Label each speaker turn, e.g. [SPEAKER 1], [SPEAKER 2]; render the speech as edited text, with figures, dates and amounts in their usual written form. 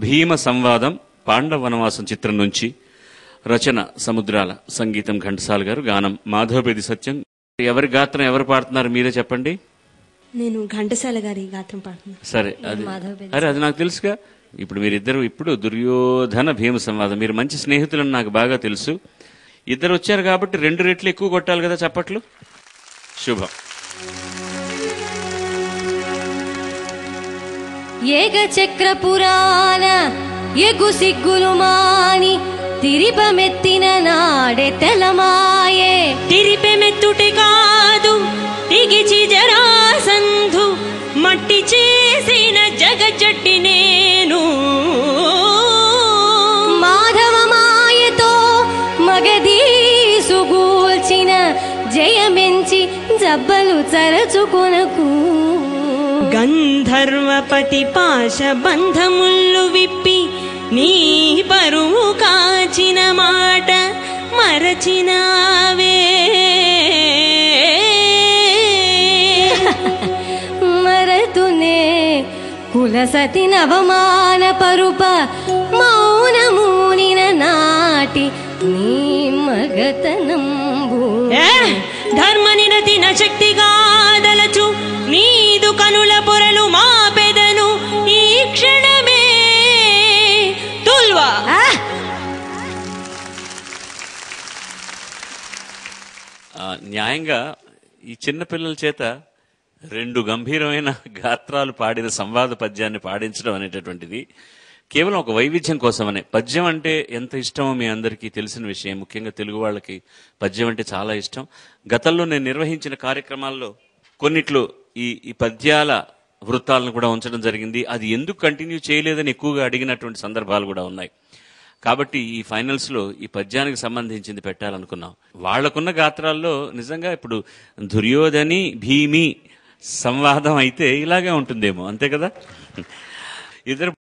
[SPEAKER 1] భీమ సంవాదం పాండవ వనవాసం చిత్రం నుంచి రచన సముద్రాల, సంగీతం ఘంటసాల గారు, గానం మాధవపేది సత్యం. ఎవరి గాత్రం ఎవరు పాడుతున్నారు మీరే చెప్పండి.
[SPEAKER 2] నేను ఘంటసాల గారి గాత్రం పాడుతున్నా.
[SPEAKER 1] సరే, అది నాకు తెలుసుగా. ఇప్పుడు మీరిద్దరు ఇప్పుడు దుర్యోధన భీమ సంవాదం, మీరు మంచి స్నేహితులని నాకు బాగా తెలుసు. ఇద్దరు వచ్చారు కాబట్టి 2 రెట్లు ఎక్కువ కొట్టాలి కదా చప్పట్లు. శుభం.
[SPEAKER 3] ఏకచక్ర పురాణ ఎగు సిగ్గులు మాని తిరిపమెత్తిన నాడే తెలమాయే.
[SPEAKER 4] తిరిపెమెత్తుటి కాదు తిగిచి జరాసంధు మట్టి చేసిన జగజట్టి నేను.
[SPEAKER 3] మాధవ మాయతో మగధీసుగూల్చిన జయమెంచి జబ్బలు చరచుకొనకు.
[SPEAKER 4] గంధర్వపతి పాశ బంధముళ్ళు విప్పి నీ పరువు కాచిన మాట మరచినావే.
[SPEAKER 3] మరతునే కులసతి నవమాన పరుప మౌనమూనిన నాటి నీ మగతనంబు.
[SPEAKER 4] ధర్మ నిరతిన శక్తిగా దలచు నీదు కనుల పొరలు మా పెదను ఈ క్షణమే తుల్వా.
[SPEAKER 1] న్యాయంగా ఈ చిన్న పిల్లల చేత 2 గంభీరమైన గాత్రాలు పాడిన సంవాద పద్యాన్ని పాడించడం అనేటటువంటిది కేవలం ఒక వైవిధ్యం కోసమనే. పద్యం అంటే ఎంత ఇష్టమో మీ అందరికీ తెలిసిన విషయం. ముఖ్యంగా తెలుగు వాళ్ళకి పద్యం అంటే చాలా ఇష్టం. గతంలో నేను నిర్వహించిన కార్యక్రమాల్లో కొన్నిట్లో ఈ పద్యాల వృత్తాలను కూడా ఉంచడం జరిగింది. అది ఎందుకు కంటిన్యూ చేయలేదని ఎక్కువగా అడిగినటువంటి సందర్భాలు కూడా ఉన్నాయి. కాబట్టి ఈ ఫైనల్స్ లో ఈ పద్యానికి సంబంధించింది పెట్టాలనుకున్నాం. వాళ్లకున్న గాత్రాల్లో నిజంగా ఇప్పుడు దుర్యోధని భీమి సంవాదం అయితే ఇలాగే ఉంటుందేమో, అంతే కదా. ఇద్దరు